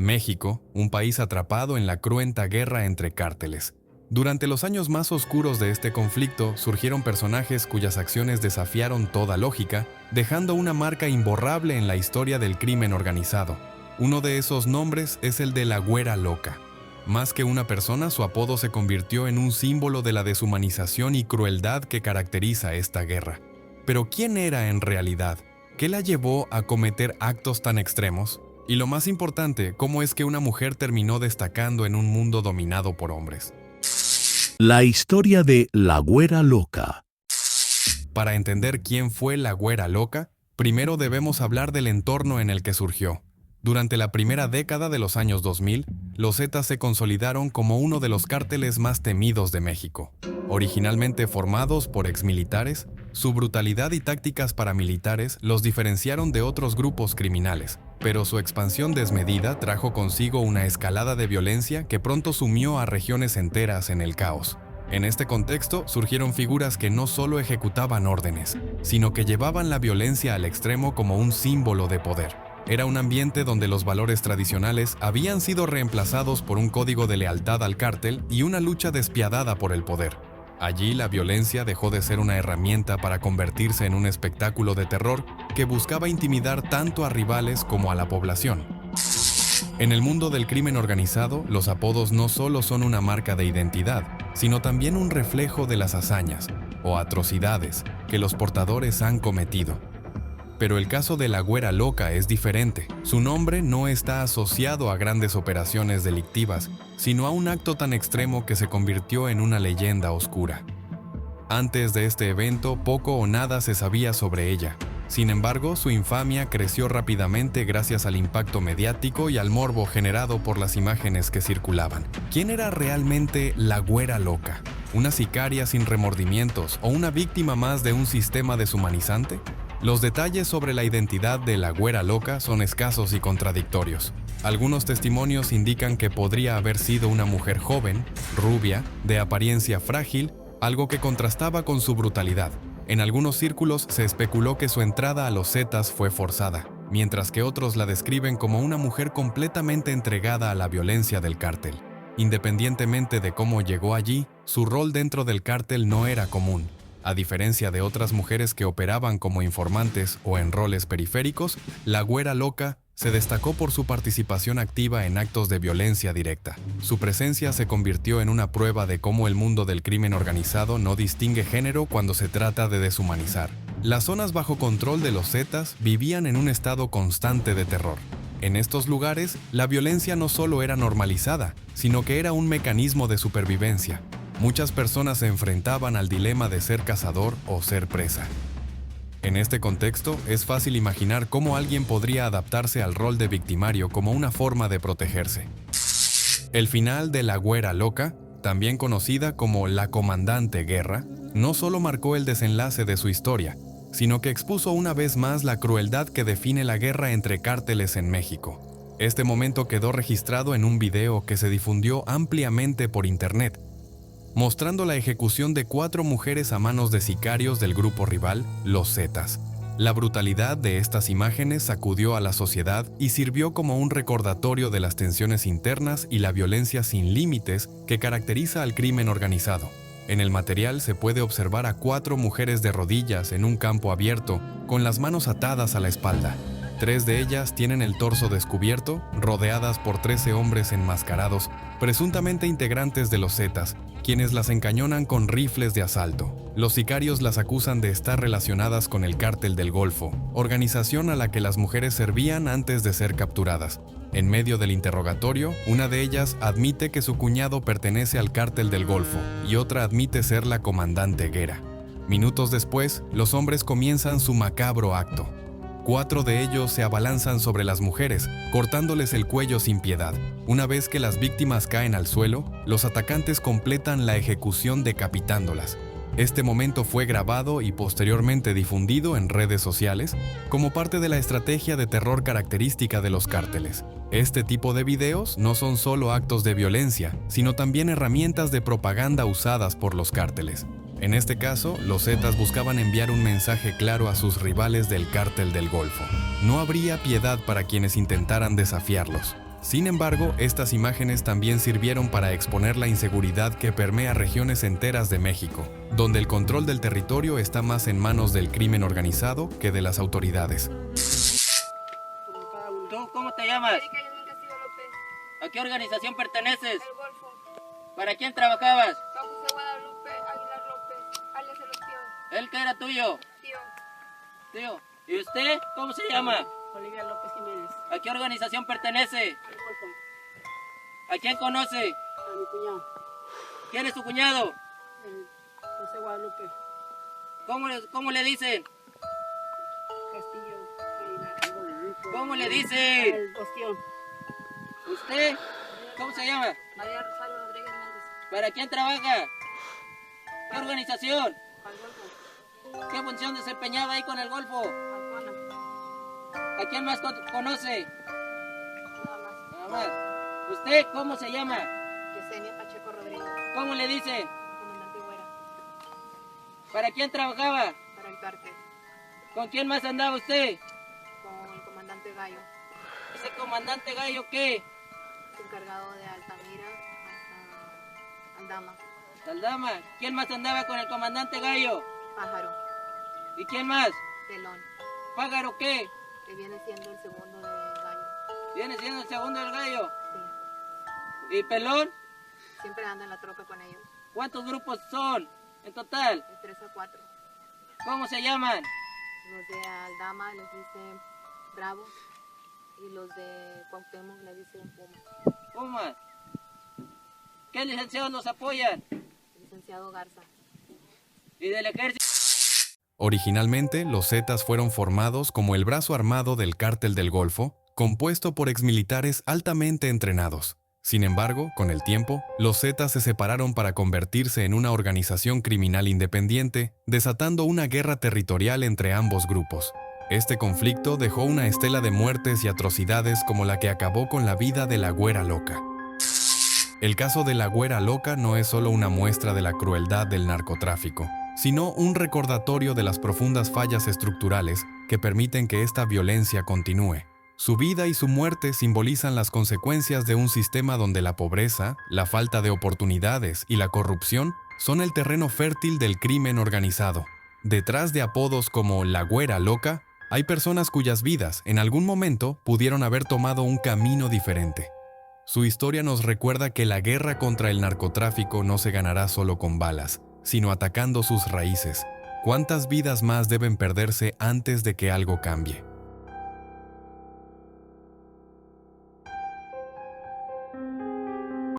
México, un país atrapado en la cruenta guerra entre cárteles. Durante los años más oscuros de este conflicto surgieron personajes cuyas acciones desafiaron toda lógica, dejando una marca imborrable en la historia del crimen organizado. Uno de esos nombres es el de la Güera Loca. Más que una persona, su apodo se convirtió en un símbolo de la deshumanización y crueldad que caracteriza esta guerra. Pero ¿quién era en realidad? ¿Qué la llevó a cometer actos tan extremos? Y lo más importante, ¿cómo es que una mujer terminó destacando en un mundo dominado por hombres? La historia de la Güera Loca. Para entender quién fue la Güera Loca, primero debemos hablar del entorno en el que surgió. Durante la primera década de los años 2000, los Zetas se consolidaron como uno de los cárteles más temidos de México. Originalmente formados por exmilitares, su brutalidad y tácticas paramilitares los diferenciaron de otros grupos criminales, pero su expansión desmedida trajo consigo una escalada de violencia que pronto sumió a regiones enteras en el caos. En este contexto surgieron figuras que no solo ejecutaban órdenes, sino que llevaban la violencia al extremo como un símbolo de poder. Era un ambiente donde los valores tradicionales habían sido reemplazados por un código de lealtad al cártel y una lucha despiadada por el poder. Allí la violencia dejó de ser una herramienta para convertirse en un espectáculo de terror que buscaba intimidar tanto a rivales como a la población. En el mundo del crimen organizado, los apodos no solo son una marca de identidad, sino también un reflejo de las hazañas o atrocidades que los portadores han cometido. Pero el caso de la Güera Loca es diferente. Su nombre no está asociado a grandes operaciones delictivas, sino a un acto tan extremo que se convirtió en una leyenda oscura. Antes de este evento, poco o nada se sabía sobre ella. Sin embargo, su infamia creció rápidamente gracias al impacto mediático y al morbo generado por las imágenes que circulaban. ¿Quién era realmente la Güera Loca? ¿Una sicaria sin remordimientos o una víctima más de un sistema deshumanizante? Los detalles sobre la identidad de la Güera Loca son escasos y contradictorios. Algunos testimonios indican que podría haber sido una mujer joven, rubia, de apariencia frágil, algo que contrastaba con su brutalidad. En algunos círculos se especuló que su entrada a los Zetas fue forzada, mientras que otros la describen como una mujer completamente entregada a la violencia del cártel. Independientemente de cómo llegó allí, su rol dentro del cártel no era común. A diferencia de otras mujeres que operaban como informantes o en roles periféricos, la Güera Loca se destacó por su participación activa en actos de violencia directa. Su presencia se convirtió en una prueba de cómo el mundo del crimen organizado no distingue género cuando se trata de deshumanizar. Las zonas bajo control de los Zetas vivían en un estado constante de terror. En estos lugares, la violencia no solo era normalizada, sino que era un mecanismo de supervivencia. Muchas personas se enfrentaban al dilema de ser cazador o ser presa. En este contexto, es fácil imaginar cómo alguien podría adaptarse al rol de victimario como una forma de protegerse. El final de la Güera Loca, también conocida como la Comandante Guerra, no solo marcó el desenlace de su historia, sino que expuso una vez más la crueldad que define la guerra entre cárteles en México. Este momento quedó registrado en un video que se difundió ampliamente por internet, mostrando la ejecución de 4 mujeres a manos de sicarios del grupo rival, los Zetas. La brutalidad de estas imágenes sacudió a la sociedad y sirvió como un recordatorio de las tensiones internas y la violencia sin límites que caracteriza al crimen organizado. En el material se puede observar a 4 mujeres de rodillas en un campo abierto, con las manos atadas a la espalda. 3 de ellas tienen el torso descubierto, rodeadas por 13 hombres enmascarados, presuntamente integrantes de los Zetas, quienes las encañonan con rifles de asalto. Los sicarios las acusan de estar relacionadas con el Cártel del Golfo, organización a la que las mujeres servían antes de ser capturadas. En medio del interrogatorio, una de ellas admite que su cuñado pertenece al Cártel del Golfo y otra admite ser la Comandante Guerra. Minutos después, los hombres comienzan su macabro acto. 4 de ellos se abalanzan sobre las mujeres, cortándoles el cuello sin piedad. Una vez que las víctimas caen al suelo, los atacantes completan la ejecución decapitándolas. Este momento fue grabado y posteriormente difundido en redes sociales como parte de la estrategia de terror característica de los cárteles. Este tipo de videos no son solo actos de violencia, sino también herramientas de propaganda usadas por los cárteles. En este caso, los Zetas buscaban enviar un mensaje claro a sus rivales del Cártel del Golfo. No habría piedad para quienes intentaran desafiarlos. Sin embargo, estas imágenes también sirvieron para exponer la inseguridad que permea regiones enteras de México, donde el control del territorio está más en manos del crimen organizado que de las autoridades. ¿Tú cómo te llamas? Erika Yasmín Castillo López. ¿A qué organización perteneces? El Golfo. ¿Para quién trabajabas? Juan José Guadalupe Aguilar López, alias El Ostión. ¿Él que era tuyo? Tío. Tío. ¿Y usted cómo se llama? Olivia López Jiménez, ¿A qué organización pertenece? al Golfo, ¿A quién conoce? a mi cuñado, ¿Quién es su cuñado? el José Guadalupe ¿Cómo le dicen? Castillo Aguilar. ¿Cómo le dicen? El Ostión, ¿Usted? ¿Cómo se llama? María Rosario Rodríguez Méndez, ¿Para quién trabaja? ¿Qué organización? al Golfo, ¿Qué función desempeñaba ahí con el Golfo? al Cona, ¿A quién más conoce? nada más. Nada más. ¿Usted cómo se llama? Yesenia Pacheco Rodríguez, ¿Cómo le dicen? comandante Güera, ¿Para quién trabajaba? para el cártel, ¿Con quién más andaba usted? con el comandante Gallo, ¿Ese comandante Gallo qué? encargado de Altamira hasta Aldama, Saldama. ¿Quién más andaba con el comandante Gallo? Pájaro, ¿Y quién más? Telón, ¿Pájaro qué? que viene siendo el segundo de Gallo. Viene siendo el segundo del Gallo. Sí, ¿Y Pelón? siempre ando en la troca con ellos, ¿Cuántos grupos son en total? de 3 a 4. ¿Cómo se llaman? Los de Aldama les dicen Bravos y los de Cuauhtémoc les dicen Pumas. Puma. ¿Qué licenciados los apoyan? El licenciado Garza. ¿Y del ejército? Originalmente, los Zetas fueron formados como el brazo armado del Cártel del Golfo, compuesto por exmilitares altamente entrenados. Sin embargo, con el tiempo, los Zetas se separaron para convertirse en una organización criminal independiente, desatando una guerra territorial entre ambos grupos. Este conflicto dejó una estela de muertes y atrocidades como la que acabó con la vida de la Güera Loca. El caso de la Güera Loca no es solo una muestra de la crueldad del narcotráfico, sino un recordatorio de las profundas fallas estructurales que permiten que esta violencia continúe. Su vida y su muerte simbolizan las consecuencias de un sistema donde la pobreza, la falta de oportunidades y la corrupción son el terreno fértil del crimen organizado. Detrás de apodos como la Güera Loca, hay personas cuyas vidas, en algún momento, pudieron haber tomado un camino diferente. Su historia nos recuerda que la guerra contra el narcotráfico no se ganará solo con balas, sino atacando sus raíces. ¿Cuántas vidas más deben perderse antes de que algo cambie?